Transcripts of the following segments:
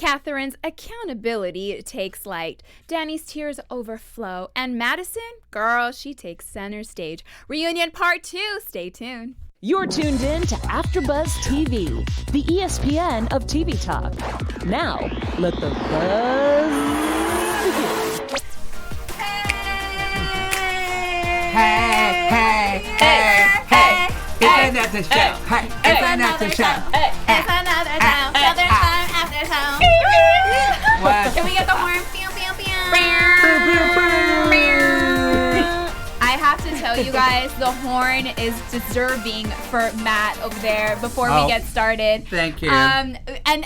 Kathryn's accountability takes light. Danni's tears overflow. And Madison, girl, she takes center stage. Reunion Part 2. Stay tuned. You're tuned in to AfterBuzz TV, the ESPN of TV talk. Now, let the buzz begin. Hey. It's another show. Hey, it's another show. It's another time. Another time after time. What? Can we get the horn? Pew, pew, pew. I have to tell you guys, the horn is deserving for Matt over there before we get started. Thank you. And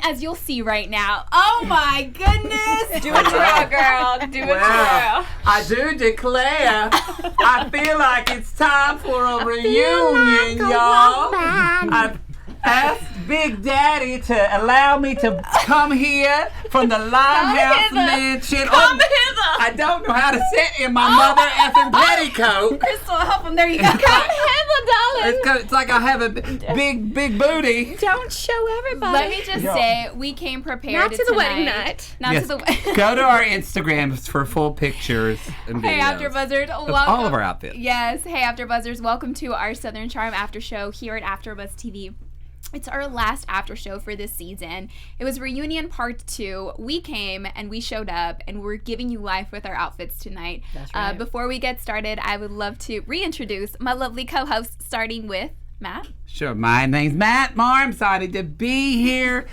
as you'll see right now, oh my goodness. Do a twirl, girl. Do a twirl. I do declare, I feel like it's time for a reunion, y'all. I've asked Big Daddy to allow me to come here from the Limehouse Mansion. Come hither. I don't know how to sit in my mother effing petticoat. Cristal, help him. There you go. Come hither, darling. It's like I have a big booty. Don't show everybody. Let me just say, we came prepared Not to the wedding tonight. night. Not to the wedding. Go to our Instagrams for full pictures and videos. Hey, AfterBuzzers, welcome. All of our outfits. Yes. Hey, AfterBuzzers, welcome to our Southern Charm After Show here at AfterBuzz TV. It's our last after show for this season. It was Reunion Part 2. We came and we showed up and we're giving you life with our outfits tonight. That's right. Before we get started, I would love to reintroduce my lovely co-hosts, starting with Matt. Sure. My name's Matt Marr. I'm excited to be here.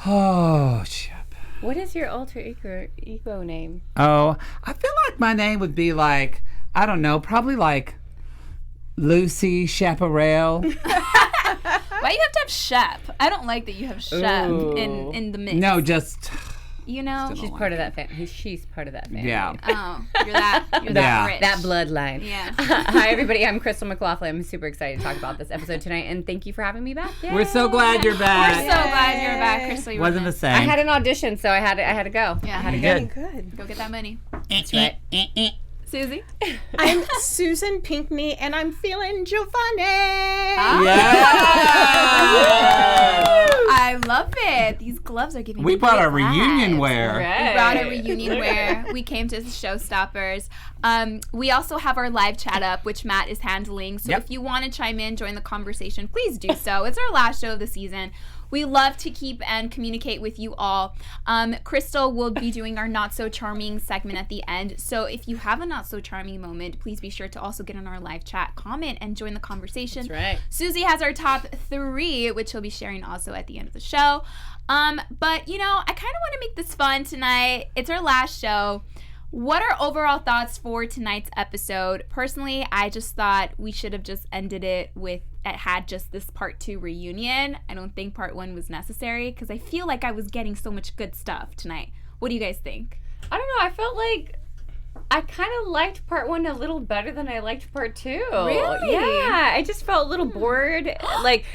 Oh, Shep. What is your alter ego name? Oh, I feel like my name would be like, I don't know, probably like Lucy Chaparral. Why do you have to have Shep? I don't like that you have Shep in the mix. No, just... You know? She's part of that family. She's part of that family. Yeah. Oh, you're that rich. That bloodline. Yeah. Hi, everybody. I'm Cristal McLaughlin. I'm super excited to talk about this episode tonight, and thank you for having me back. Yay. We're so glad you're back. We're so glad you're back, Cristal. You Wasn't the same. I had an audition, so I had to go. Yeah. I had to Good. Good. Go get that money. That's right. Susie? I'm Susan Pinckney, and I'm feeling Giovanni. I love it. These gloves are giving me We brought our great reunion vibes. wear. We brought our reunion wear. We came to showstoppers. We also have our live chat up, which Matt is handling. So if you want to chime in, join the conversation, please do so. It's our last show of the season. We love to keep and communicate with you all. Cristal will be doing our Not So Charming segment at the end. So if you have a Not So Charming moment, please be sure to also get on our live chat, comment, and join the conversation. That's right. Susie has our top 3, which she'll be sharing also at the end of the show. But, you know, I kind of want to make this fun tonight. It's our last show. What are overall thoughts for tonight's episode? Personally, I just thought we should have just ended it with it had just this Part 2 reunion. I don't think Part 1 was necessary because I feel like I was getting so much good stuff tonight. What do you guys think? I don't know. I felt like I kind of liked Part 1 a little better than I liked Part 2. Really? Yeah. I just felt a little bored. Like,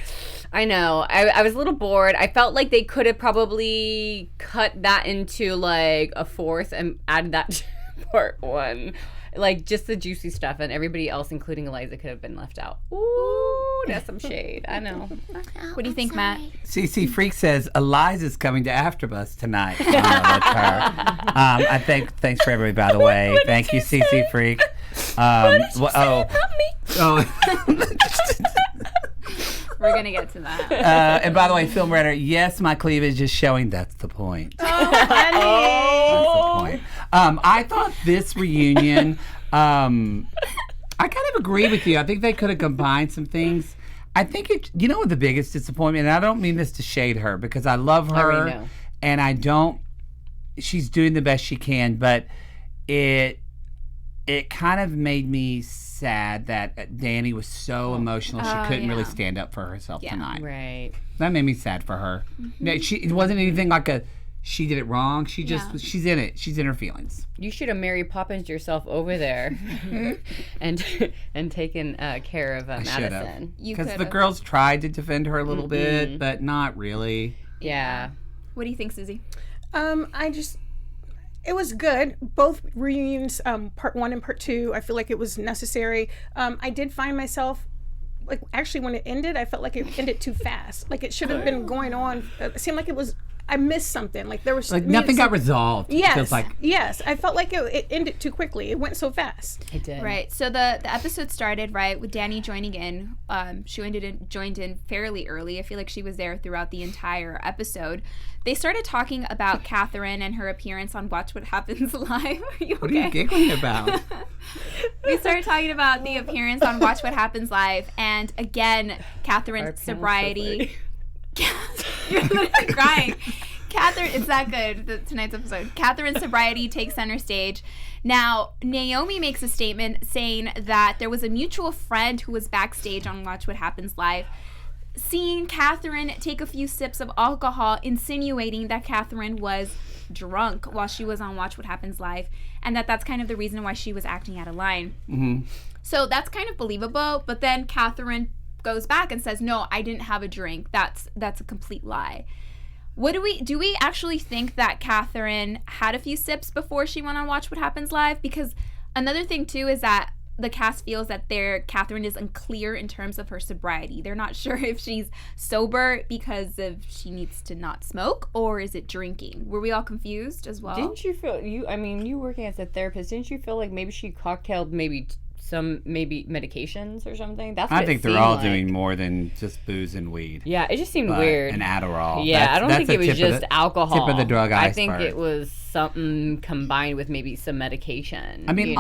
I know. I was a little bored. I felt like they could have probably cut that into, like, a 4th and added that to Part 1. Like, just the juicy stuff, and everybody else, including Eliza, could have been left out. Ooh, that's some shade. I know. What do you think, Matt? CC Freak says Eliza's coming to AfterBuzz tonight. Oh, that's her. I think. Thanks for everybody, by the way. Thank you, CC Freak. Oh. We're going to get to that. And by the way, Film Redder, yes, my cleavage is showing. That's the point. Honey. That's the point. I thought this reunion, I kind of agree with you. I think they could have combined some things. I think you know what the biggest disappointment, and I don't mean this to shade her because I love her and she's doing the best she can, but it kind of made me sad that Danni was so emotional she couldn't really stand up for herself tonight. Right. That made me sad for her. Mm-hmm. It wasn't anything like she did it wrong. She's in it. She's in her feelings. You should have Mary Poppins yourself over there and taken care of Madison. Because the girls tried to defend her a little bit, but not really. Yeah. What do you think, Susie? It was good. Both reunions, Part 1 and Part 2, I feel like it was necessary. I did find myself, like, actually when it ended, I felt like it ended too fast. Like it should have been going on. It seemed like it was I missed something. Like there was Like nothing got resolved. Yes, Feels like yes. I felt like it ended too quickly. It went so fast. It did. Right. So the episode started, right, with Danni joining in. She joined in fairly early. I feel like she was there throughout the entire episode. They started talking about Kathryn and her appearance on Watch What Happens Live. Are you okay? what are you giggling about? We started talking about the appearance on Watch What Happens Live, and again, Kathryn's sobriety. You're literally crying. Kathryn, it's that good, tonight's episode. Kathryn's sobriety takes center stage. Now, Naomi makes a statement saying that there was a mutual friend who was backstage on Watch What Happens Live, seeing Kathryn take a few sips of alcohol, insinuating that Kathryn was drunk while she was on Watch What Happens Live, and that's kind of the reason why she was acting out of line. Mm-hmm. So that's kind of believable, but then Kathryn goes back and says, no, I didn't have a drink. That's a complete lie. Do we actually think that Kathryn had a few sips before she went on Watch What Happens Live? Because another thing too is that the cast feels that Kathryn is unclear in terms of her sobriety. They're not sure if she's sober because she needs to not smoke, or is it drinking? Were we all confused as well? Didn't you feel you working as a therapist, didn't you feel like maybe she cocktailed some medications or something? That's what I think they're all doing more than just booze and weed. Yeah, it just seemed weird. And Adderall. Yeah, I don't think it was just alcohol. Tip of the drug iceberg. I think it was something combined with maybe some medication. I mean,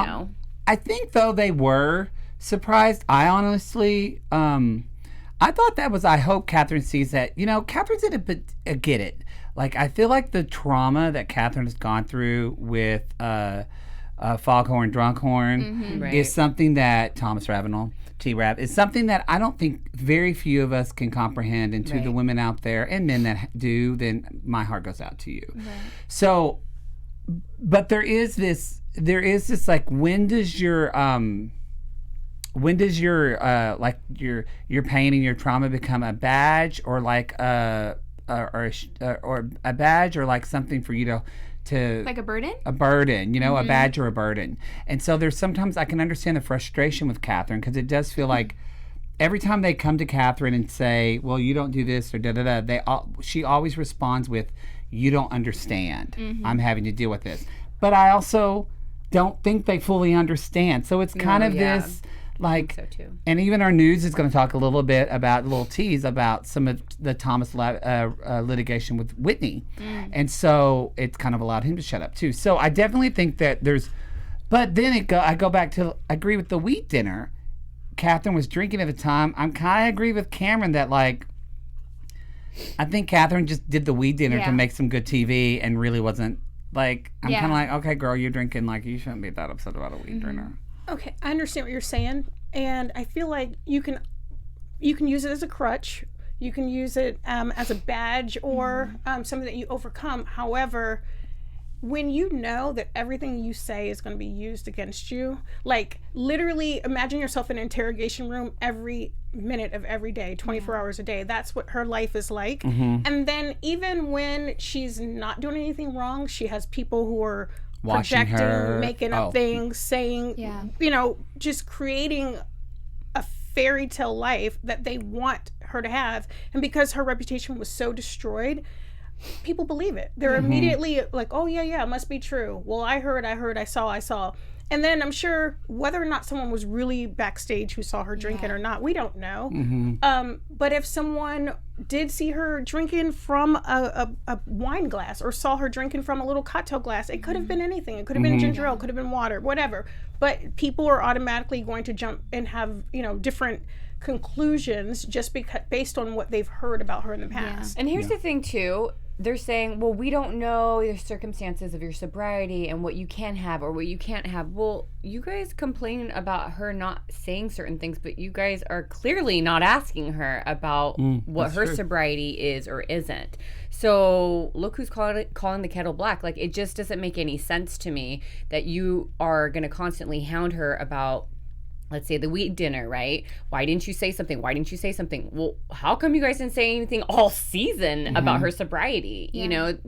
I think though they were surprised. I honestly, I thought that was. I hope Kathryn sees that. Kathryn's in a get it. Like I feel like the trauma that Kathryn has gone through with Foghorn Drunkhorn Right. is something that Thomas Ravenel, T-Rap, is something that I don't think very few of us can comprehend. And to the women out there and men that do, then my heart goes out to you. Right. So, but there is this like, when does your like your pain and your trauma become a badge, or like or a badge, or like something for you to like a burden? A burden, a badge or a burden. And so there's sometimes I can understand the frustration with Kathryn, because it does feel like every time they come to Kathryn and say, well, you don't do this or da-da-da, she always responds with, you don't understand. I'm having to deal with this. But I also don't think they fully understand. So it's kind of this, like, so too. And even our news is going to talk a little bit about, a little tease about some of the Thomas litigation with Whitney. And so it's kind of allowed him to shut up too. So I definitely think that but then I go back to, I agree with the wheat dinner. Kathryn was drinking at the time. I'm kind of agree with Cameron that, like, I think Kathryn just did the weed dinner to make some good TV and really wasn't, like, I'm kind of like, okay, girl, you're drinking, like, you shouldn't be that upset about a weed dinner. Okay, I understand what you're saying, and I feel like you can use it as a crutch, you can use it as a badge, or something that you overcome. However, when you know that everything you say is going to be used against you, like, literally imagine yourself in an interrogation room every minute of every day, 24 hours a day. That's what her life is like. And then even when she's not doing anything wrong, she has people who are watching projecting, her, making up things, saying, just creating a fairy tale life that they want her to have. And because her reputation was so destroyed, people believe it. They're immediately like, oh yeah, it must be true. Well, I heard, I saw. And then I'm sure whether or not someone was really backstage who saw her drinking or not, we don't know. But if someone did see her drinking from a wine glass, or saw her drinking from a little cocktail glass, it could have been anything. It could have been ginger ale, could have been water, whatever. But people are automatically going to jump and have, different conclusions just based on what they've heard about her in the past. And here's the thing too, they're saying, well, we don't know the circumstances of your sobriety and what you can have or what you can't have. Well, you guys complain about her not saying certain things, but you guys are clearly not asking her about what her sobriety is or isn't. So look who's calling the kettle black. Like, it just doesn't make any sense to me that you are going to constantly hound her about let's say the wheat dinner, right? Why didn't you say something? Why didn't you say something? Well, how come you guys didn't say anything all season about her sobriety? You know,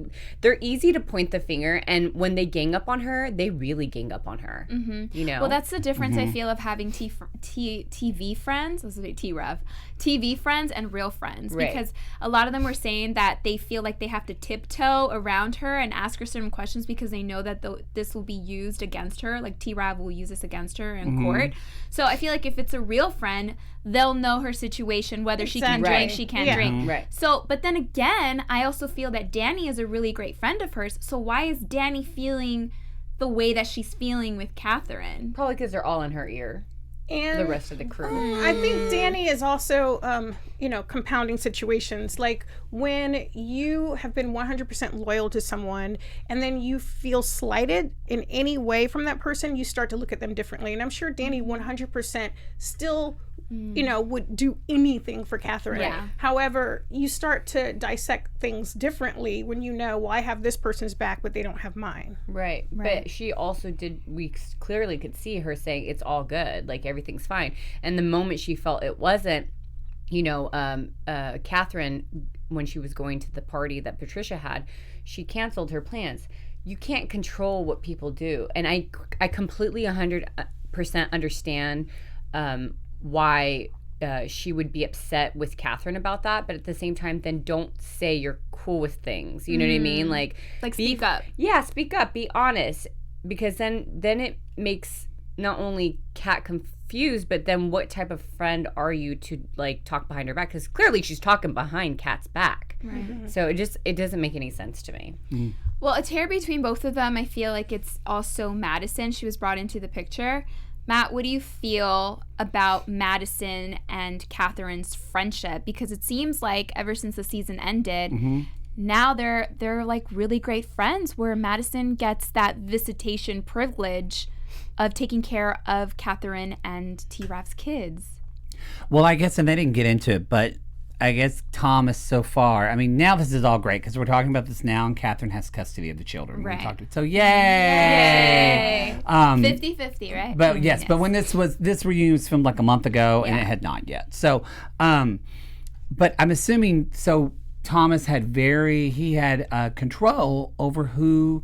they're easy to point the finger, and when they gang up on her, they really gang up on her. You know? Well, that's the difference I feel of having TV friends. This is a T-Rev. TV friends and real friends. Right. Because a lot of them were saying that they feel like they have to tiptoe around her and ask her certain questions because they know that this will be used against her. Like T-Rev will use this against her in court. So I feel like if it's a real friend, they'll know her situation, whether she can drink, she can't drink. Right. So, but then again, I also feel that Danni is a really great friend of hers. So why is Danni feeling the way that she's feeling with Kathryn? Probably because they're all in her ear. And the rest of the crew. I think Danni is also, compounding situations. Like when you have been 100% loyal to someone and then you feel slighted in any way from that person, you start to look at them differently. And I'm sure Danni 100% still, would do anything for Kathryn. Yeah. However, you start to dissect things differently when you know, well, I have this person's back, but they don't have mine. Right. But she also we clearly could see her saying it's all good, like everything's fine. And the moment she felt it wasn't, Kathryn, when she was going to the party that Patricia had, she canceled her plans. You can't control what people do. And I completely 100% understand why she would be upset with Kathryn about that, but at the same time, then don't say you're cool with things. You know what I mean? Like speak up. Yeah, speak up. Be honest, because then it makes not only Kat confused, but then what type of friend are you to like talk behind her back? Because clearly she's talking behind Kat's back. Right. So it doesn't make any sense to me. Well, a tear between both of them, I feel like it's also Madison. She was brought into the picture. Matt, what do you feel about Madison and Kathryn's friendship? Because it seems like ever since the season ended, now they're like really great friends, where Madison gets that visitation privilege of taking care of Kathryn and T-Rav's kids. Well, I guess, and they didn't get into it, but I guess Thomas so far, I mean, now this is all great because we're talking about this now, and Kathryn has custody of the children. Right. So yay! 50-50, right? But yes, but when this reunion was filmed like a month ago, and it had not yet. So, but I'm assuming, so Thomas had control over who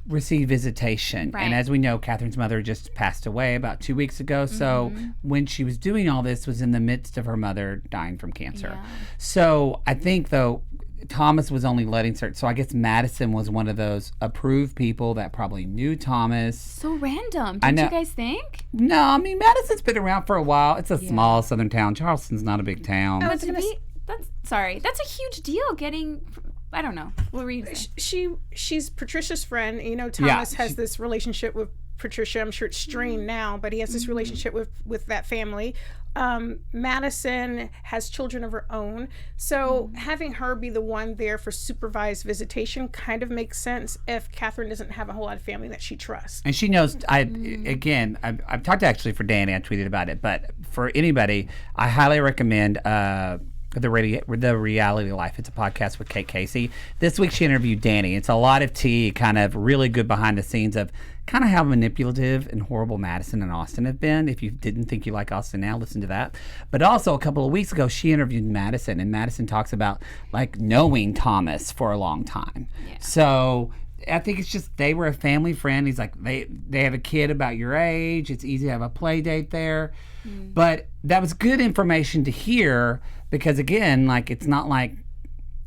received visitation. Right. And as we know, Kathryn's mother just passed away about 2 weeks ago. So when she was doing all this was in the midst of her mother dying from cancer. Yeah. So I think, though, Thomas was only letting certain, so I guess Madison was one of those approved people that probably knew Thomas. So random. Didn't you guys think? No, I mean, Madison's been around for a while. It's a small southern town. Charleston's not a big town. That's a huge deal getting, I don't know. What were you saying? She's Patricia's friend. Thomas has this relationship with Patricia. I'm sure it's strained now, but he has this relationship with that family. Madison has children of her own, so having her be the one there for supervised visitation kind of makes sense if Kathryn doesn't have a whole lot of family that she trusts. And she knows. I've talked actually for Danni. I tweeted about it, but for anybody, I highly recommend the Reality Life. It's a podcast with Kate Casey. This week she interviewed Danni. It's a lot of tea, kind of really good behind the scenes of kind of how manipulative and horrible Madison and Austin have been. If you didn't think you like Austin now, listen to that. But also a couple of weeks ago, she interviewed Madison, and Madison talks about like knowing Thomas for a long time. Yeah. So I think it's just they were a family friend. He's like, they have a kid about your age. It's easy to have a play date there. But that was good information to hear because, again, like it's not like,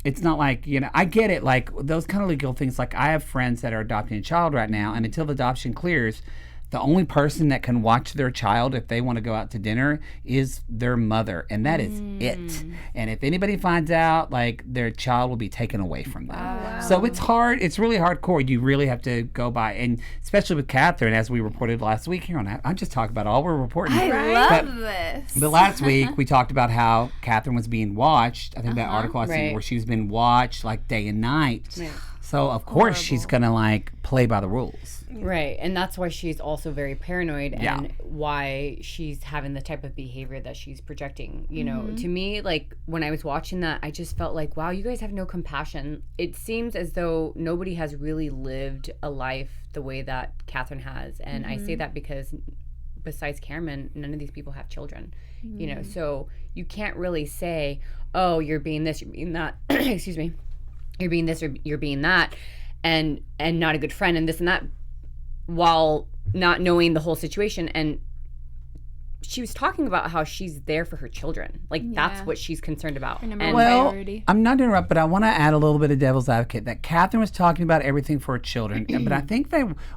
I get it, like those kind of legal things. Like I have friends that are adopting a child right now, and until the adoption clears, the only person that can watch their child if they want to go out to dinner is their mother, and that is it. And if anybody finds out, like their child will be taken away from them. Wow. So it's hard. It's really hardcore. You really have to go by, and especially with Kathryn, as we reported last week here on. I'm just talking about all we're reporting. I love this. But last week we talked about how Kathryn was being watched. I think that article I seen where she was being watched like day and night. Yeah. So of course she's gonna like play by the rules. Right, and that's why she's also very paranoid and why she's having the type of behavior that she's projecting. You know, to me, like when I was watching that, I just felt like, wow, you guys have no compassion. It seems as though nobody has really lived a life the way that Kathryn has, and I say that because besides Cameran, none of these people have children. You know, so you can't really say, oh, you're being this, you're being that. Excuse me. You're being this or you're being that, and not a good friend and this and that, while not knowing the whole situation. And she was talking about how she's there for her children. Like, that's what she's concerned about. And I'm not to interrupt, but I want to add a little bit of devil's advocate that Kathryn was talking about everything for her children, but I think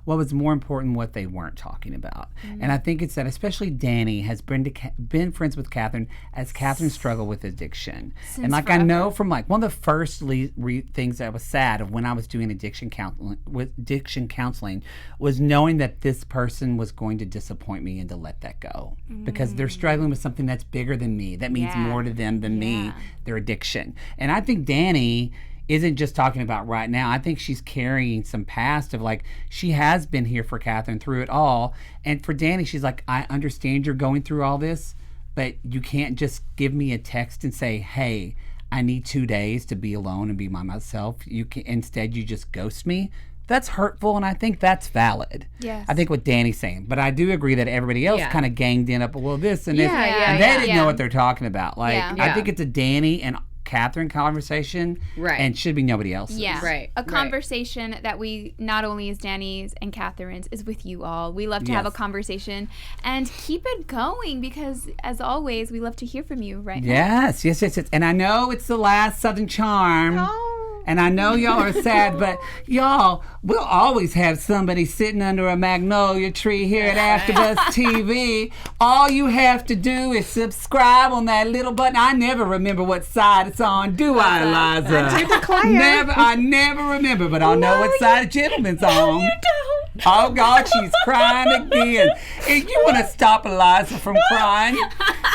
what was more important, what they weren't talking about. And I think it's that especially Danni has been friends with Kathryn as Kathryn struggled with addiction. And like forever. I know from like one of the first things that was sad of when I was doing addiction counseling was knowing that this person was going to disappoint me and to let that go. Because they're struggling with something that's bigger than me, that means more to them than me, their addiction. And I think Danni isn't just talking about right now. I think she's carrying some past of like, she has been here for Kathryn through it all. And for Danni, she's like, I understand you're going through all this, but you can't just give me a text and say, hey, I need 2 days to be alone and be by myself. Instead, you just ghost me. That's hurtful, and I think that's valid. Yes. I think what Danny's saying. But I do agree that everybody else kind of ganged in up, well, this and this. And they didn't know what they're talking about. Like, I think it's a Danni and Kathryn conversation, and should be nobody else's. Yeah, right. A conversation that we not only is Danni's and Kathryn's, is with you all. We love to have a conversation and keep it going because, as always, we love to hear from you, right? Yes. And I know it's the last Southern Charm. And I know y'all are sad, but y'all, we'll always have somebody sitting under a magnolia tree here at AfterBuzz TV. All you have to do is subscribe on that little button. I never remember what side it's on, do I, Eliza? I do declare. I never remember, but I'll know what side a gentleman's on. You don't. Oh, God, she's crying again. If you want to stop Eliza from crying,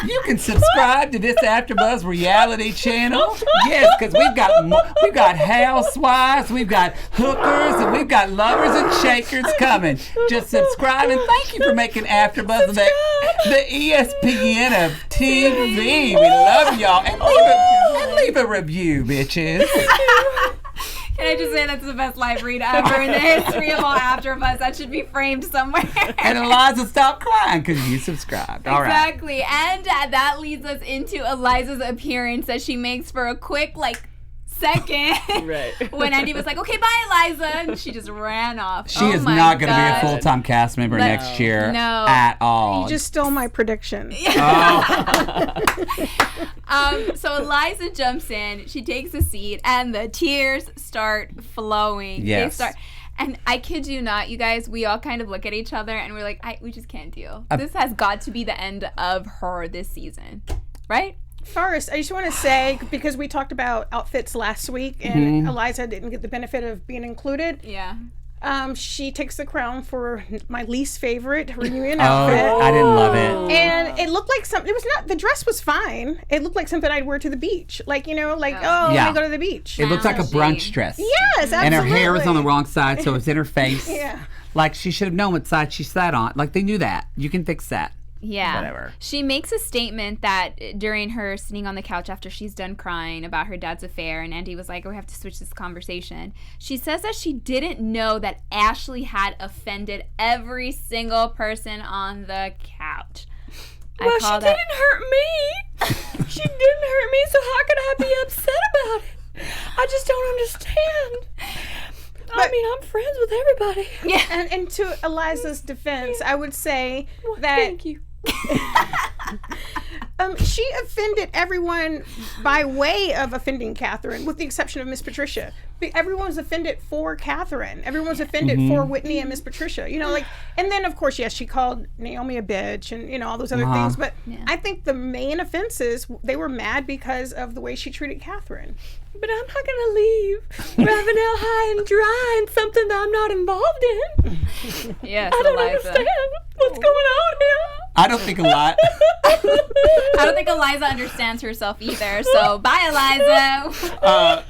you can subscribe to this AfterBuzz reality channel. Yes, because we've got housewives, we've got hookers, and we've got lovers and shakers coming. Just subscribe, and thank you for making AfterBuzz the ESPN of TV. We love y'all. And leave a review, bitches. Can I just say that's the best live read ever in the history of all AfterBuzz? That should be framed somewhere. And Eliza, stop crying because you subscribed. All right. Exactly. And that leads us into Eliza's appearance that she makes for a quick, second. Right. When Andy was like, okay, bye, Eliza. And she just ran off. She is not going to be a full-time cast member next year at all. You just stole my prediction. So Eliza jumps in. She takes a seat, and the tears start flowing. Yes. They start. And I kid you not, you guys, we all kind of look at each other, and we're like, we just can't deal. This has got to be the end of her this season. Right? First, I just want to say, because we talked about outfits last week, and Eliza didn't get the benefit of being included. Yeah. She takes the crown for my least favorite reunion outfit. I didn't love it. And it looked like something, the dress was fine. It looked like something I'd wear to the beach. Let me go to the beach. It looked like a brunch dress. Yes, absolutely. And her hair was on the wrong side, so it was in her face. Yeah. Like, she should have known what side she sat on. Like, they knew that. You can fix that. Yeah. Whatever. She makes a statement that during her sitting on the couch after she's done crying about her dad's affair, and Andy was like, we have to switch this conversation. She says that she didn't know that Ashley had offended every single person on the couch. Well, she didn't hurt me. She didn't hurt me, so how could I be upset about it? I just don't understand. I mean, I'm friends with everybody. Yeah. And to Eliza's defense, I would say that... Thank you. She offended everyone by way of offending Kathryn, with the exception of Miss Patricia. Everyone was offended for Kathryn. Everyone was offended for Whitney and Miss Patricia. And then, of course, yes, she called Naomi a bitch and, all those other things. But I think the main offenses, they were mad because of the way she treated Kathryn. But I'm not going to leave Ravenel high and dry in something that I'm not involved in. Yes, I don't understand what's going on here. I don't think I don't think Eliza understands herself either. So, bye, Eliza.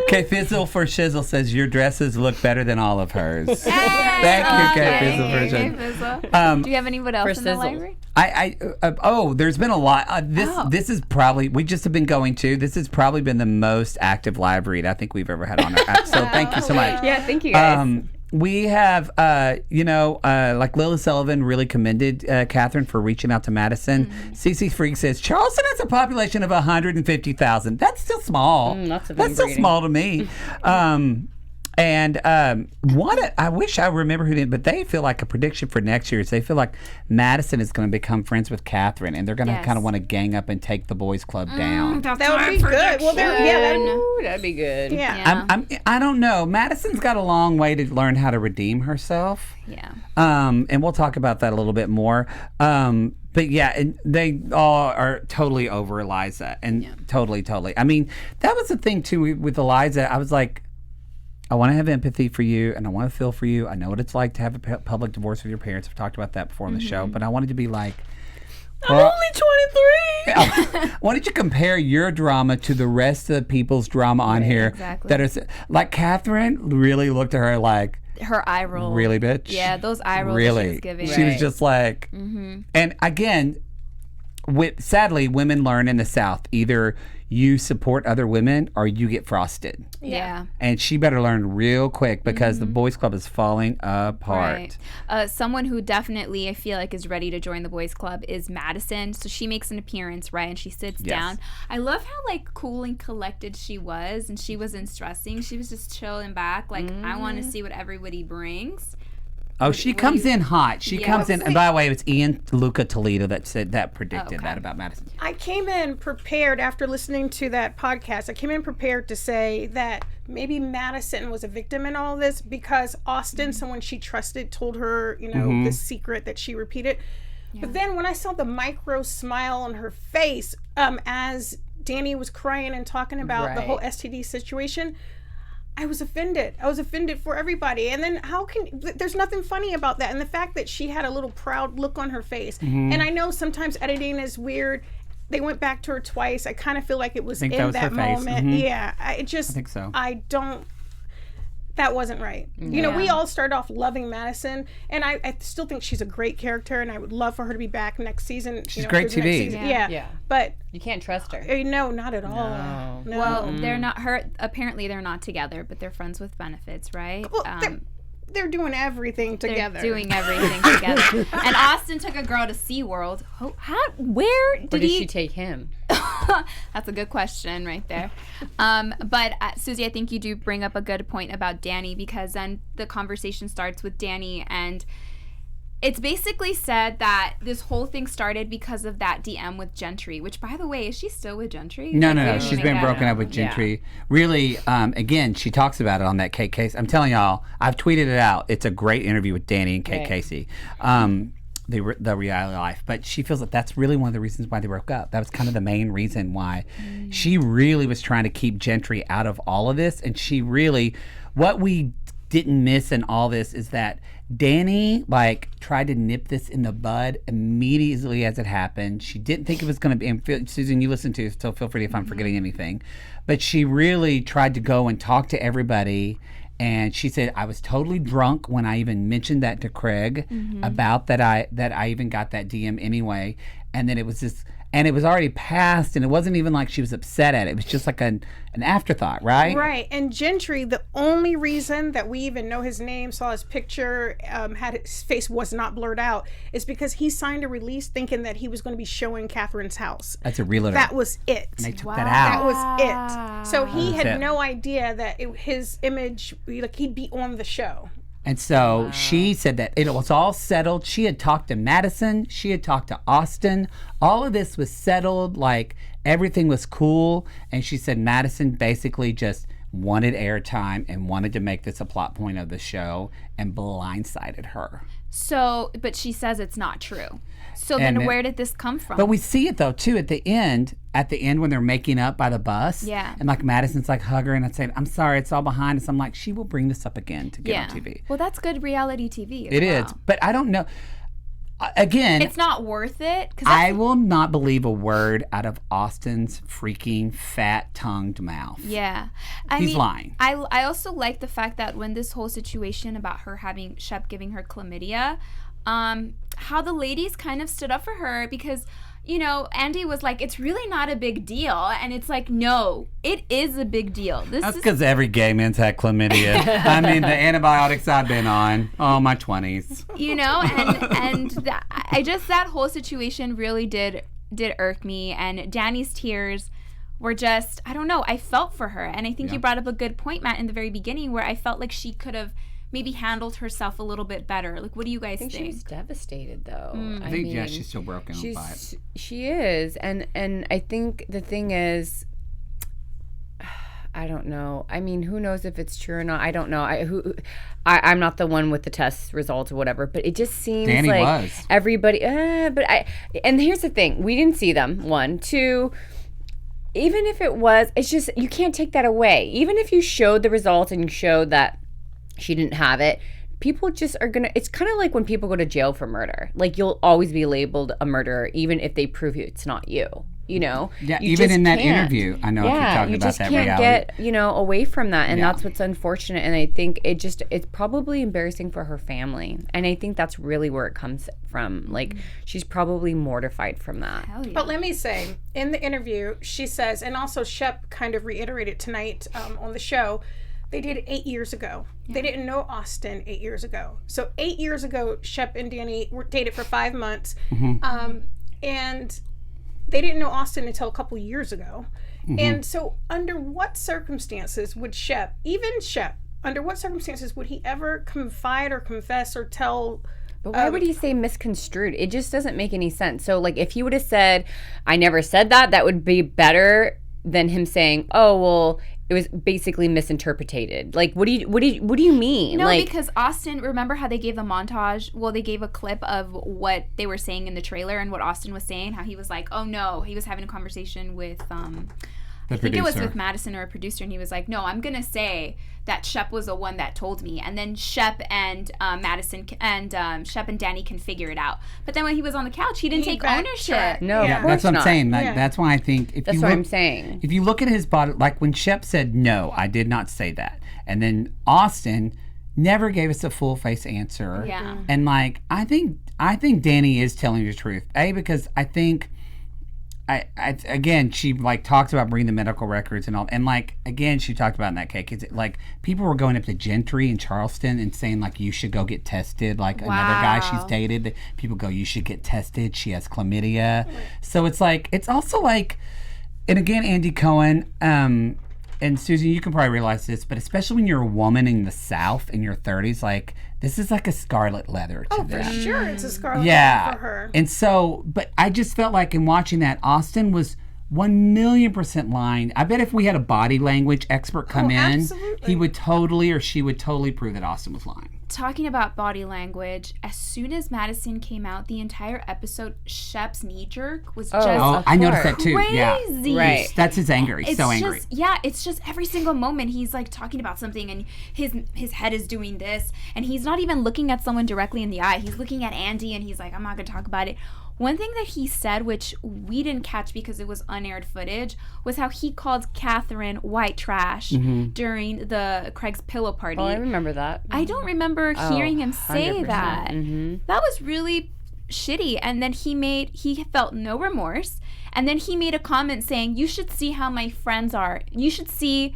K Fizzle for Shizzle says your dresses look better than all of hers. Hey, Thank you, K Fizzle for Shizzle. Do you have anyone else in the library? There's been a lot. This is probably, we just have been going to, this has probably been the most active live read I think we've ever had on our app. So thank you so much. Yeah, thank you guys. We have, like Lily Sullivan really commended Kathryn for reaching out to Madison. CC Freak says, Charleston has a population of 150,000. That's still small. That's still small to me. I wish I remember who did, but they feel like a prediction for next year is they feel like Madison is going to become friends with Kathryn, and they're going to kind of want to gang up and take the boys club down. That would be good. Well, that'd be good. Yeah. I don't know. Madison's got a long way to learn how to redeem herself. Yeah. And we'll talk about that a little bit more. But yeah, and they all are totally over Eliza, and totally. I mean, that was the thing too with Eliza. I was like, I want to have empathy for you, and I want to feel for you. I know what it's like to have a public divorce with your parents. I've talked about that before on the show, but I wanted to be like, I'm only 23. Why don't you compare your drama to the rest of the people's drama on here? Exactly. That is like Kathryn really looked at her like, her eye roll. Really, bitch? Yeah, those eye rolls really? she was giving. She was just like, and again, sadly, women learn in the South either you support other women or you get frosted. Yeah. And she better learn real quick because the boys club is falling apart. Right. Someone who definitely I feel like is ready to join the boys club is Madison. So she makes an appearance, right? And she sits down. I love how like cool and collected she was, and she wasn't stressing. She was just chilling back. Like, I want to see what everybody brings. Oh, she comes in hot. She comes in, and by the way, it's Ian Luca Toledo that predicted that about Madison. I came in prepared after listening to that podcast. I came in prepared to say that maybe Madison was a victim in all this because Austin, someone she trusted, told her, the secret that she repeated. Yeah. But then when I saw the micro smile on her face as Danni was crying and talking about the whole STD situation, I was offended. I was offended for everybody. And then there's nothing funny about that. And the fact that she had a little proud look on her face. And I know sometimes editing is weird. They went back to her twice. I kind of feel like it was in that moment. Yeah. I think so. That wasn't right. Yeah. We all started off loving Madison, and I still think she's a great character, and I would love for her to be back next season. She's great TV. Yeah. But you can't trust her. No, not at all. No. Well, they're not apparently they're not together, but they're friends with benefits, right? Well, they're doing everything together. They're doing everything together. And Austin took a girl to SeaWorld. Where did she take him? That's a good question right there. But Susie, I think you do bring up a good point about Danni, because then the conversation starts with Danni, and it's basically said that this whole thing started because of that DM with Gentry, which, by the way, is she still with Gentry? No. She's been broken up with Gentry. Yeah. Really, again, she talks about it on that Kate Casey. I'm telling y'all, I've tweeted it out. It's a great interview with Danni and Kate Casey. The reality life. But she feels that that's really one of the reasons why they broke up. That was kind of the main reason why. She really was trying to keep Gentry out of all of this. And she really, what we didn't miss in all this is that Danni tried to nip this in the bud immediately as it happened. She didn't think it was going to be, and Susan, you listen to it, so feel free if I'm forgetting anything. But she really tried to go and talk to everybody. And she said, I was totally drunk when I even mentioned that to Craig about that I even got that DM anyway. And then it was just, and it was already past, and it wasn't even like she was upset at it. It was just like an afterthought, right? Right. And Gentry, the only reason that we even know his name, saw his picture, had his face was not blurred out, is because he signed a release thinking that he was going to be showing Kathryn's house. That's a realtor. That was it. And they took that out. That was it. So he had no idea that his image, he'd be on the show. And so she said that it was all settled. She had talked to Madison. She had talked to Austin. All of this was settled. Everything was cool. And she said Madison basically just wanted airtime and wanted to make this a plot point of the show and blindsided her. So, but she says it's not true. So then where did this come from? But we see it though too at the end when they're making up by the bus. Yeah. And Madison's hug her and I'd say, I'm sorry, it's all behind us. I'm like, she will bring this up again to get on TV. Well, that's good reality TV. It is. But I don't know. Again, it's not worth it. I will not believe a word out of Austin's freaking fat-tongued mouth. Yeah. He's lying. I also like the fact that when this whole situation about her having Shep giving her chlamydia, how the ladies kind of stood up for her, because you know, Andy was like, it's really not a big deal. And it's like, no, it is a big deal. That's because every gay man's had chlamydia. I mean, the antibiotics I've been on, my 20s. You know, and that whole situation really did irk me. And Danni's tears were just, I don't know, I felt for her. And I think you brought up a good point, Matt, in the very beginning, where I felt like she could have maybe handled herself a little bit better. Like, what do you guys think? She was devastated, though. I think, she's still broken by it. She is. And I think the thing is, I don't know. I mean, who knows if it's true or not? I don't know. I'm not the one with the test results or whatever, but it just seems Danni like was. Everybody, and here's the thing. We didn't see them, 1. 2, even if it was, it's just, you can't take that away. Even if you showed the results and you showed that she didn't have it, people just are gonna, it's kind of like when people go to jail for murder. Like, you'll always be labeled a murderer even if they prove it's not you, you know? Yeah, you even in that can't. interview, I know if you're talking about that reality. You just can't get, away from that, and that's what's unfortunate. And I think it's probably embarrassing for her family, and I think that's really where it comes from. Like, she's probably mortified from that. Hell yeah. But let me say, in the interview, she says, and also Shep kind of reiterated tonight on the show, they did it 8 years ago. Yeah. They didn't know Austin 8 years ago. So 8 years ago, Shep and Danni were dated for 5 months. And they didn't know Austin until a couple years ago. And so under what circumstances would Shep, under what circumstances would he ever confide or confess or tell? But why would he say misconstrued? It just doesn't make any sense. So, like, if he would have said, I never said that, that would be better than him saying, oh, well, it was basically misinterpreted. Like, what do you mean? No, like, because Austin, remember how they gave the montage? Well, they gave a clip of what they were saying in the trailer and what Austin was saying, how he was like, oh no, he was having a conversation with I think it was with Madison or a producer, and he was like, no, I'm gonna say that Shep was the one that told me, and then Shep and Madison and Shep and Danni can figure it out. But then when he was on the couch, he didn't take ownership. No, of course that's what not. I'm saying. Like, that's why I think that's what I'm saying. If you look at his body, like when Shep said, no, I did not say that, and then Austin never gave us a full face answer. Yeah. And like, I think Danni is telling the truth. Because I think. Again, she like talks about bringing the medical records and all, and like again, she talked about in that cake. It's like people were going up to Gentry in Charleston and saying like you should go get tested. Like another guy she's dated, people go, you should get tested. She has chlamydia. So it's like it's also like, and again, Andy Cohen, and Susan, you can probably realize this, but especially when you're a woman in the South in your 30s, like this is like a scarlet letter to them. For sure, it's a scarlet letter for her. And so, but I just felt like in watching that, Austin was 1,000,000% lying. I bet if we had a body language expert come in, absolutely. he would totally, or she would totally prove that Austin was lying. Talking about body language, as soon as Madison came out, the entire episode, Shep's knee jerk was just I noticed that too. crazy. Yeah. Right. That's his anger. He's so angry. It's just every single moment he's like talking about something and his head is doing this and he's not even looking at someone directly in the eye. He's looking at Andy and he's like, I'm not going to talk about it. One thing that he said, which we didn't catch because it was unaired footage, was how he called Kathryn white trash during the Craig's pillow party. Oh, I remember that. I don't remember hearing him say 100%. that. That was really shitty. And then he felt no remorse. And then he made a comment saying, you should see how my friends are. You should see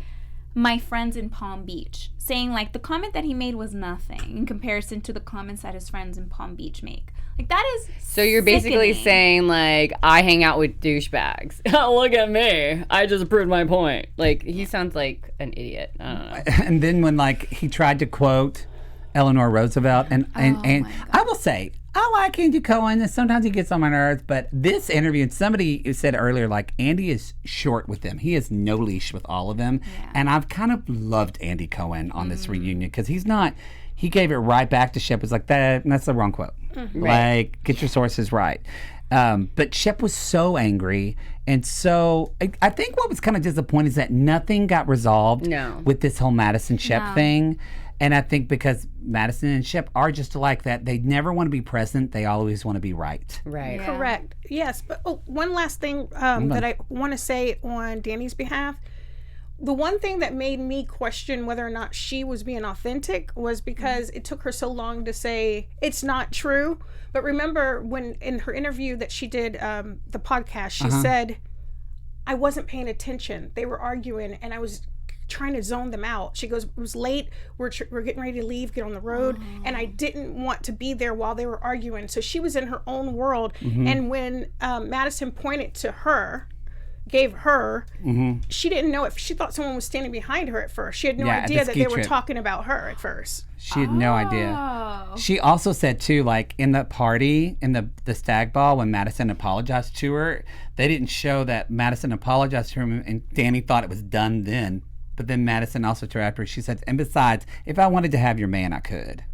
my friends in Palm Beach. Saying like the comment that he made was nothing in comparison to the comments that his friends in Palm Beach make. Like that is so you're basically saying like I hang out with douchebags. Look at me, I just proved my point. Like he sounds like an idiot. I don't know. And then when like he tried to quote Eleanor Roosevelt and I will say I like Andy Cohen and sometimes he gets on my nerves, but this interview, and somebody said earlier like Andy is short with them. He has no leash with all of them. And I've kind of loved Andy Cohen on this reunion because he gave it right back to Shep. Was like, that's the wrong quote. Like, get your sources right. But Shep was so angry. And so I think what was kind of disappointing is that nothing got resolved with this whole Madison Shep thing. And I think because Madison and Shep are just like that, they never want to be present. They always want to be right. Right. Yeah. Correct. Yes. But one last thing that I want to say on Danni's behalf. the one thing that made me question whether or not she was being authentic was because it took her so long to say it's not true. But remember when in her interview that she did, the podcast, she said, I wasn't paying attention. They were arguing and I was trying to zone them out. She goes, it was late. We're getting ready to leave, get on the road. And I didn't want to be there while they were arguing. So she was in her own world. And when Madison pointed to her, gave her, she didn't know it. She thought someone was standing behind her at first. She had no idea that they were talking about her at first. She had no idea. She also said too, like in the party, in the stag ball, when Madison apologized to her, they didn't show that Madison apologized to her and Danni thought it was done then. But then Madison also told her after, she said, and besides, if I wanted to have your man, I could.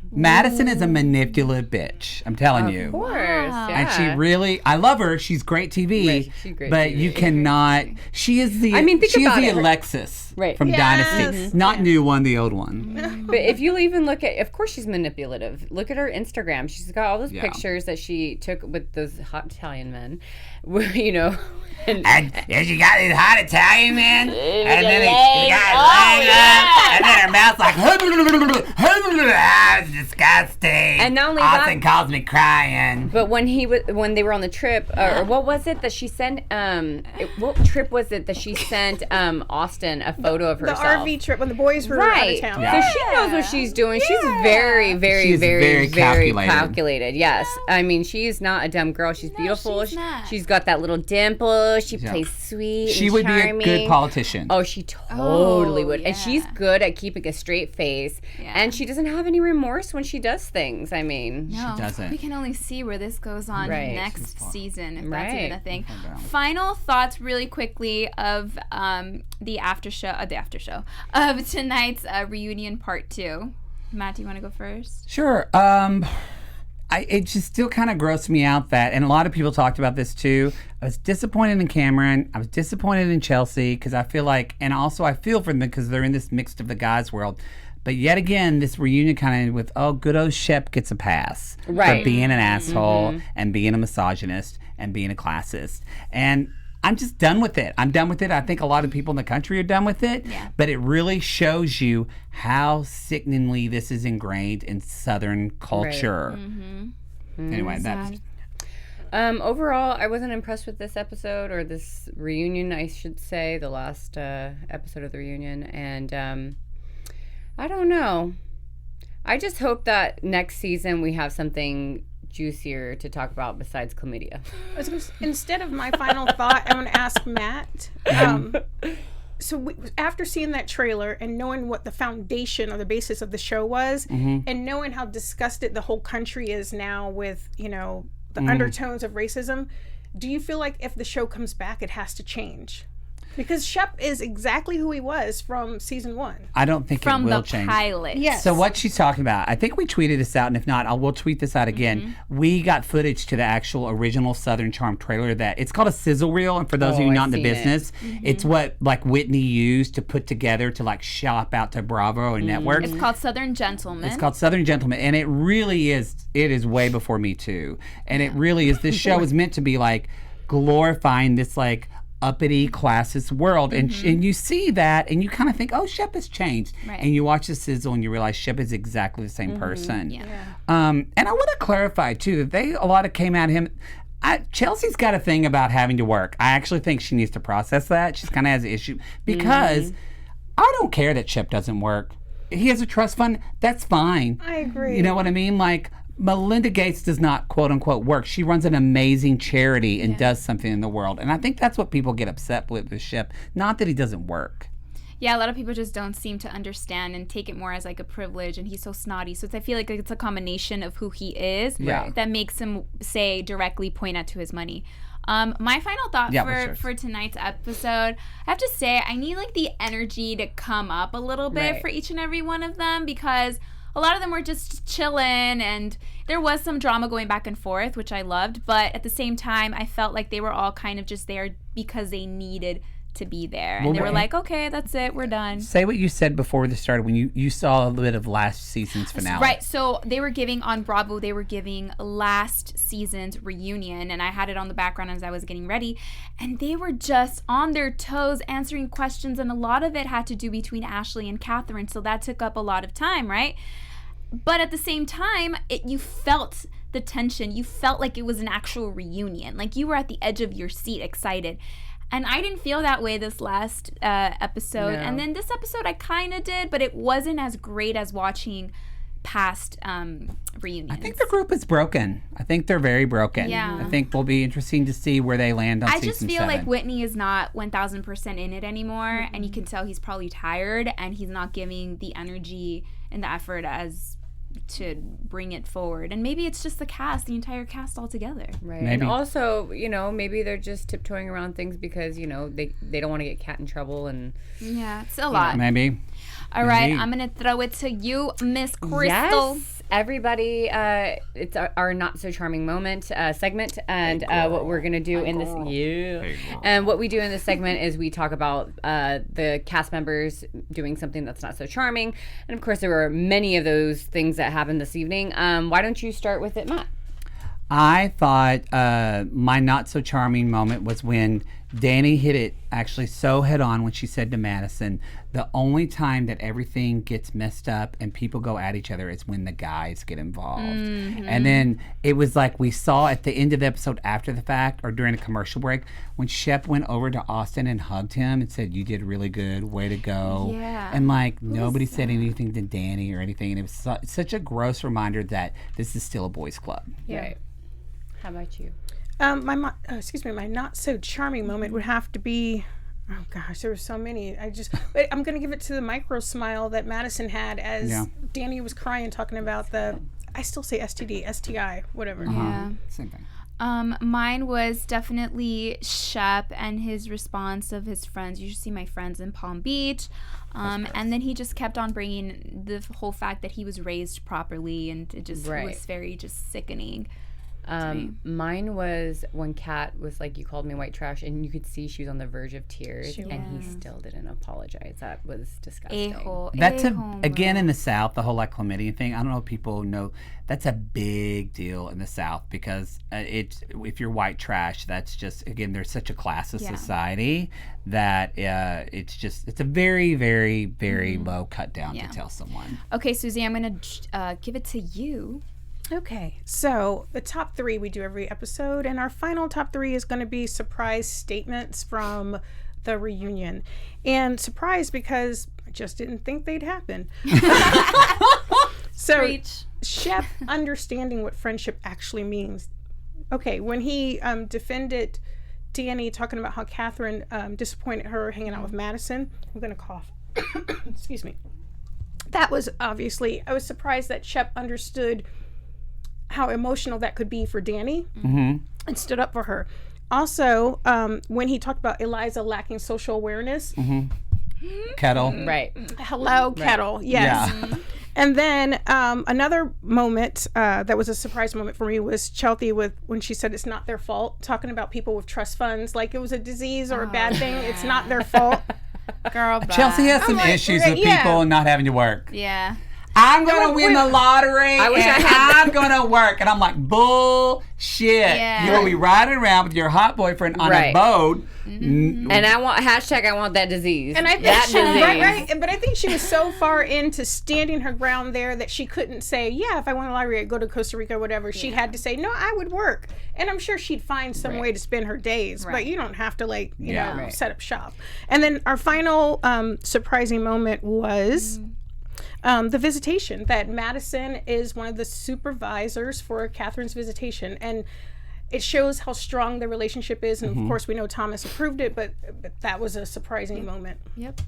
Madison is a manipulative bitch. I'm telling you. Of course. Yeah. And she really, I love her. She's great TV. Right, she's great but TV. You cannot, she is the, think she is about the it. Alexis from Yes. Dynasty. Not new one, the old one. But if you even look at, of course she's manipulative. Look at her Instagram. She's got all those pictures that she took with those hot Italian men. You know. And she got these hot Italian men, and then he got his leg up, and then her mouth's like, it's disgusting. And not only Austin that, calls me crying. but when they were on the trip, or what was it that she sent? What trip was it that she sent Austin a photo of herself? The RV trip when the boys were out of town. So she knows what she's doing. She's very, very, She's very, very calculated. Yes. I mean, she's not a dumb girl. She's beautiful. she's not. She's got that little dimple. She plays sweet She and would charming. be a good politician. Oh, she totally would. yeah. And she's good at keeping a straight face. Yeah. And she doesn't have any remorse when she does things. I mean, No, doesn't. we can only see where this goes on Right. next season, if that's Right. even a thing. Final thoughts, really quickly, of the after show of tonight's reunion part 2. Matt, do you want to go first? Sure. It just still kind of grossed me out that, and a lot of people talked about this too. I was disappointed in Cameran. I was disappointed in Chelsea because I feel like, and also I feel for them because they're in this mixed of the guys world. But yet again, this reunion kind of ended with, oh, good old Shep gets a pass for being an asshole and being a misogynist and being a classist. And I'm just done with it. I'm done with it. I think a lot of people in the country are done with it. Yeah. But it really shows you how sickeningly this is ingrained in Southern culture. Right. Anyway, that's... overall, I wasn't impressed with this episode, or this reunion, I should say, the last episode of the reunion. And I don't know. I just hope that next season we have something juicier to talk about besides chlamydia. Instead of my final thought, I'm going to ask Matt. So after seeing that trailer and knowing what the foundation or the basis of the show was, and knowing how disgusted the whole country is now with, you know, the undertones of racism, do you feel like if the show comes back, it has to change? Because Shep is exactly who he was from season 1. I don't think it will change. From the pilot. Yes. So what she's talking about, I think we tweeted this out, and if not, we'll tweet this out again. We got footage to the actual original Southern Charm trailer that it's called a sizzle reel, and for those of you not in the business, it's what like Whitney used to put together to like shop out to Bravo and network. It's called Southern Gentleman. It's called Southern Gentleman, and it really is. It is way before Me Too, and it really is. This show is meant to be like glorifying this like uppity classist world, and you see that and you kind of think, oh, Shep has changed, and you watch the sizzle and you realize Shep is exactly the same person. And I want to clarify too that a lot of came at him. Chelsea's got a thing about having to work. I actually think she needs to process that. She kind of has an issue because I don't care that Shep doesn't work. He has a trust fund. That's fine. I agree. You know what I mean? Like, Melinda Gates does not, quote unquote, work. She runs an amazing charity and does something in the world. And I think that's what people get upset with Shep. Not that he doesn't work. Yeah, a lot of people just don't seem to understand and take it more as like a privilege, and he's so snotty. So I feel like it's a combination of who he is that makes him directly point to his money. My final thought for tonight's episode, I have to say I need like the energy to come up a little bit for each and every one of them, because a lot of them were just chilling, and there was some drama going back and forth, which I loved. But at the same time, I felt like they were all kind of just there because they needed to be there. And they were like, okay, that's it. We're done. Say what you said before this started when you saw a little bit of last season's finale. Right. So they were giving on Bravo, they were giving last season's reunion. And I had it on the background as I was getting ready. And they were just on their toes answering questions. And a lot of it had to do between Ashley and Kathryn. So that took up a lot of time, right? But at the same time, you felt the tension. You felt like it was an actual reunion. Like you were at the edge of your seat, excited. And I didn't feel that way this last episode. No. And then this episode I kind of did, but it wasn't as great as watching past reunions. I think the group is broken. I think they're very broken. Yeah. I think will be interesting to see where they land on season 7. I just feel like Whitney is not 1,000% in it anymore. Mm-hmm. And you can tell he's probably tired and he's not giving the energy and the effort as to bring it forward. And maybe it's just the entire cast altogether. Right. Maybe. And also, maybe they're just tiptoeing around things because, they don't want to get Kat in trouble. And yeah, it's a lot. Maybe. All right, I'm going to throw it to you, Miss Cristal. Yes, everybody, it's our Not So Charming Moment segment. And what we're going to do in this... And what we do in this segment is we talk about the cast members doing something that's not so charming. And, of course, there were many of those things that happened this evening. Why don't you start with it, Matt? I thought my not so charming moment was when Danni hit it actually so head on when she said to Madison, the only time that everything gets messed up and people go at each other is when the guys get involved. Mm-hmm. And then it was like we saw at the end of the episode after the fact or during a commercial break when Shep went over to Austin and hugged him and said, you did really good, way to go. Yeah. And like nobody said anything to Danni or anything. And it was such a gross reminder that this is still a boys' club. Yeah. Right. How about you? My not so charming moment would have to be, oh gosh, there were so many. But I'm going to give it to the micro smile that Madison had as Danni was crying, talking about I still say STD, STI, whatever. Yeah. Same thing. Mine was definitely Shep and his response of his friends. You should see my friends in Palm Beach. And then he just kept on bringing the whole fact that he was raised properly, and it just was very just sickening. Mine was when Kat was like, you called me white trash, and you could see she was on the verge of tears, and he still didn't apologize. That was disgusting. That's again in the South, the whole like chlamydia thing. I don't know if people know that's a big deal in the South because if you're white trash, that's just, again, there's such a classist society that it's a very, very, very low cut down to tell someone. Okay, Susie, I'm going to give it to you. Okay, so the top 3 we do every episode, and our final top 3 is going to be surprise statements from the reunion. And surprise because I just didn't think they'd happen. So, Preach. Shep understanding what friendship actually means. Okay, when he defended Danni, talking about how Kathryn disappointed her hanging out with Madison. I'm going to cough. Excuse me. That was obviously, I was surprised that Shep understood how emotional that could be for Danni and stood up for her. Also, when he talked about Eliza lacking social awareness. Kettle. Right. Hello, Kettle. Yes. Yeah. And then another moment that was a surprise moment for me was Chelsea when she said it's not their fault, talking about people with trust funds, like it was a disease or a bad thing. It's not their fault. Girl, bye. Chelsea has some issues with people not having to work. Yeah. I'm going to win the lottery I'm going to work. And I'm like, bullshit. Yeah. You're going to be riding around with your hot boyfriend on a boat. Mm-hmm. And I want that disease. And I think right. But I think she was so far into standing her ground there that she couldn't say, yeah, if I won the lottery, I'd go to Costa Rica or whatever. She had to say, no, I would work. And I'm sure she'd find some way to spend her days. Right. But you don't have to set up shop. And then our final surprising moment was... the visitation, that Madison is one of the supervisors for Kathryn's visitation, and it shows how strong the relationship is, and of course we know Thomas approved it, but that was a surprising moment. Yep.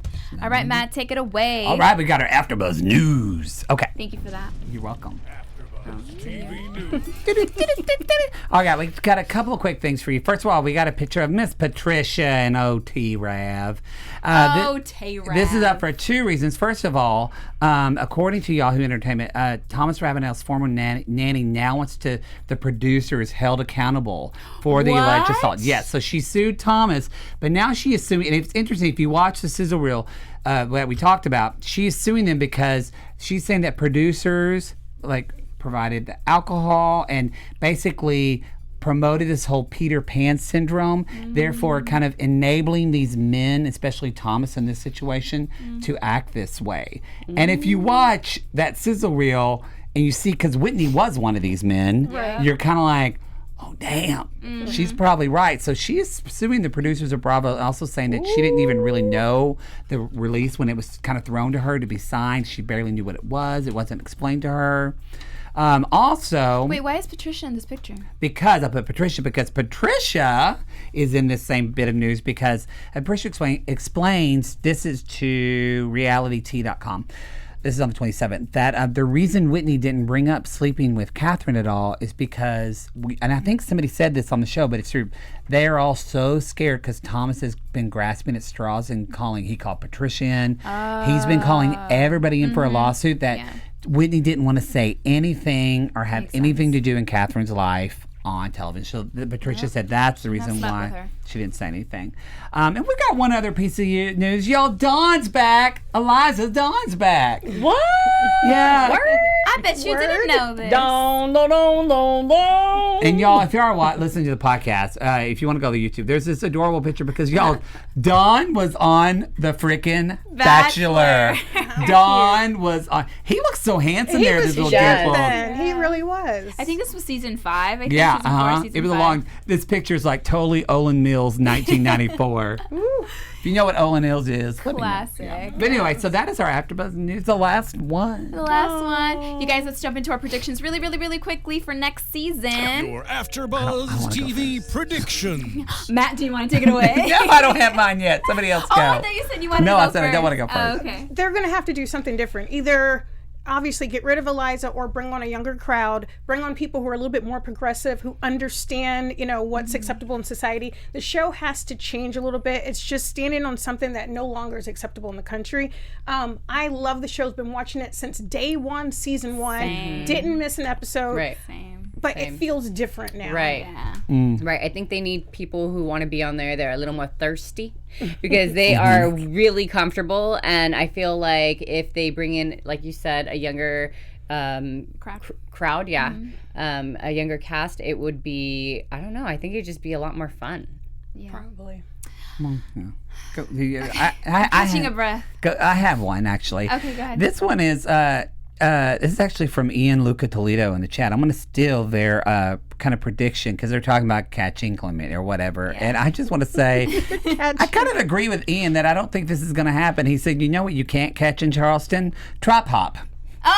All right, Matt, take it away. All right, we got our AfterBuzz news. Okay. Thank you for that. You're welcome. All right, we've got a couple of quick things for you. First of all, we got a picture of Miss Patricia and O.T. Rav. This is up for two reasons. First of all, according to Yahoo Entertainment, Thomas Ravenel's former nanny now wants the producers held accountable for the alleged assault. Yes, so she sued Thomas, but now she is suing, and it's interesting, if you watch the sizzle reel that we talked about, she is suing them because she's saying that producers, provided the alcohol and basically promoted this whole Peter Pan syndrome, therefore kind of enabling these men, especially Thomas in this situation, to act this way. And if you watch that sizzle reel and you see, because Whitney was one of these men, you're kind of like, oh, damn, she's probably right. So she is suing the producers of Bravo, also saying that she didn't even really know the release when it was kind of thrown to her to be signed. She barely knew what it was. It wasn't explained to her. Also, wait, why is Patricia in this picture? Because I put Patricia because Patricia is in this same bit of news because Patricia explains, this is to realityt.com. This is on the 27th, that the reason Whitney didn't bring up sleeping with Kathryn at all is because, and I think somebody said this on the show, but it's true, they're all so scared because Thomas has been grasping at straws and he called Patricia in. He's been calling everybody in for a lawsuit that Whitney didn't want to say anything or have anything to do in Kathryn's life on television. So Patricia said that's the reason why she didn't say anything. And we got one other piece of news. Y'all, Dawn's back. Eliza, Dawn's back. What? Yeah. I bet you didn't know this. Don, don, don, don, don. And y'all, if you are listening to the podcast, if you want to go to YouTube, there's this adorable picture because y'all, Dawn was on the freaking Bachelor. Dawn was on. He looks so handsome there. This little dimple. He really was. I think this was season 5. I think yeah, season 4, season it was 5. a long. This picture is like totally Olin Mills, 1994. If you know what Olin Mills is, let me know. Classic. Yeah. But anyway, so that is our AfterBuzz news. The last one. The last one. You guys, let's jump into our predictions really, really, really quickly for next season. Your AfterBuzz TV predictions. Matt, do you want to take it away? No, I don't have mine yet. Somebody else go. Oh, I thought you said you wanted to go No, first. I said I don't want to go first. Oh, okay. They're going to have to do something different. Either obviously get rid of Eliza or bring on a younger crowd, bring on people who are a little bit more progressive, who understand, what's acceptable in society. The show has to change a little bit. It's just standing on something that no longer is acceptable in the country. I love the show. Been watching it since day one, season 1. Same. Didn't miss an episode. Right. Same. But it feels different now. Right. Yeah. Right. I think they need people who want to be on there. They're a little more thirsty because they are really comfortable. And I feel like if they bring in, like you said, a younger crowd, a younger cast, it would be, I don't know, I think it'd just be a lot more fun. Yeah. Probably. Catching a breath. I have one, actually. Okay, go ahead. This one is this is actually from Ian Luca Toledo in the chat. I'm going to steal their kind of prediction because they're talking about catch inclement or whatever. Yeah. And I just want to say, I kind of agree with Ian that I don't think this is going to happen. He said, you know what you can't catch in Charleston? Trop hop. Oh! I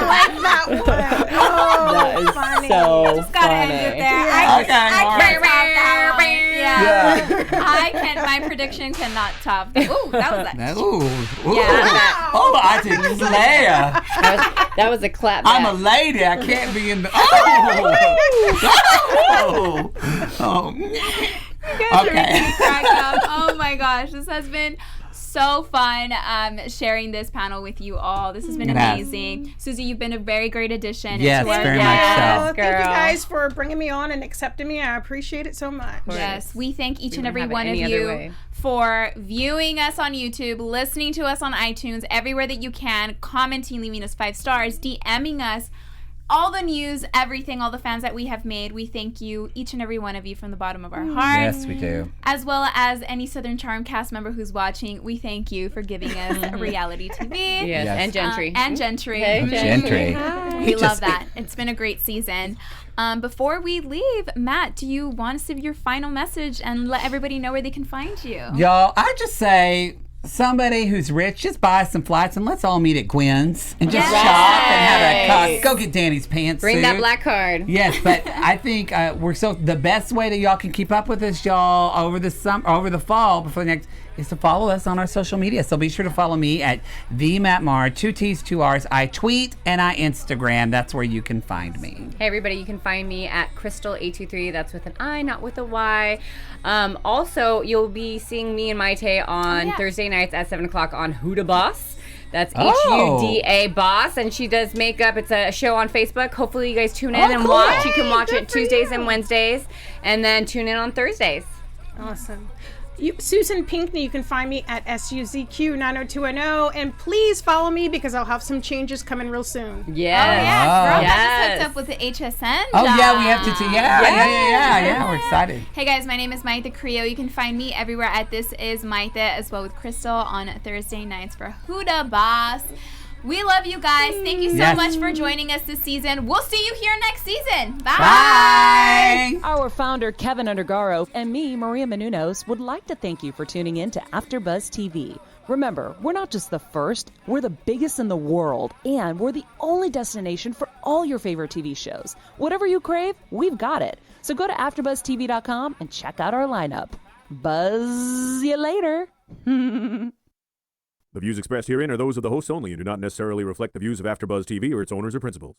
like that one. That is funny. so Just gotta end it there. I can't top that one. Yeah. I can't. My prediction cannot top. Ooh, that was that. Ooh. Yeah. Oh, I did Slayer. That was a clap. I'm a lady. I can't be in the. Oh. You guys are making me crack up. Oh my gosh, this has been so fun sharing this panel with you all. This has been amazing. Susie, you've been a very great addition. Yes, into our very much so. Thank you guys for bringing me on and accepting me. I appreciate it so much. Yes, we thank each and every one of you for viewing us on YouTube, listening to us on iTunes, everywhere that you can, commenting, leaving us 5 stars, DMing us. All the news, everything, all the fans that we have made, we thank you, each and every one of you, from the bottom of our hearts. Yes, we do. As well as any Southern Charm cast member who's watching, we thank you for giving us reality TV. Yes, and Gentry. And Gentry. Hey, Gentry. We love that. It's been a great season. Before we leave, Matt, do you want to give your final message and let everybody know where they can find you? Y'all, I just say, somebody who's rich, just buy some flights and let's all meet at Gwen's and just shop and have a go get Danny's pantsuit. Bring that black card. Yes, but I think the best way that y'all can keep up with us, y'all, over the fall before the next is to follow us on our social media. So be sure to follow me at the Matt Marr, 2 T's, 2 R's. I tweet and I Instagram. That's where you can find me. Hey everybody, you can find me at Cristal823. That's with an I, not with a Y. Also, you'll be seeing me and Mayte on Thursday nights at 7 o'clock on Huda Boss. That's HUDA Boss, and she does makeup. It's a show on Facebook. Hopefully you guys tune in and watch. You can watch it Tuesdays and Wednesdays, and then tune in on Thursdays. Awesome. Susan Pinckney, you can find me at SUZQ90210, and please follow me because I'll have some changes coming real soon. Girl got just hooked up with the HSN job. We have to. Yeah, we're excited. Hey guys, my name is Mayte Carrillo. You can find me everywhere at This Is Mayte, as well with Cristal on Thursday nights for Huda Boss. We love you guys. Thank you so much for joining us this season. We'll see you here next season. Bye. Our founder, Kevin Undergaro, and me, Maria Menounos, would like to thank you for tuning in to AfterBuzz TV. Remember, we're not just the first, we're the biggest in the world, and we're the only destination for all your favorite TV shows. Whatever you crave, we've got it. So go to AfterBuzzTV.com and check out our lineup. Buzz you later. The views expressed herein are those of the hosts only and do not necessarily reflect the views of AfterBuzz TV or its owners or principals.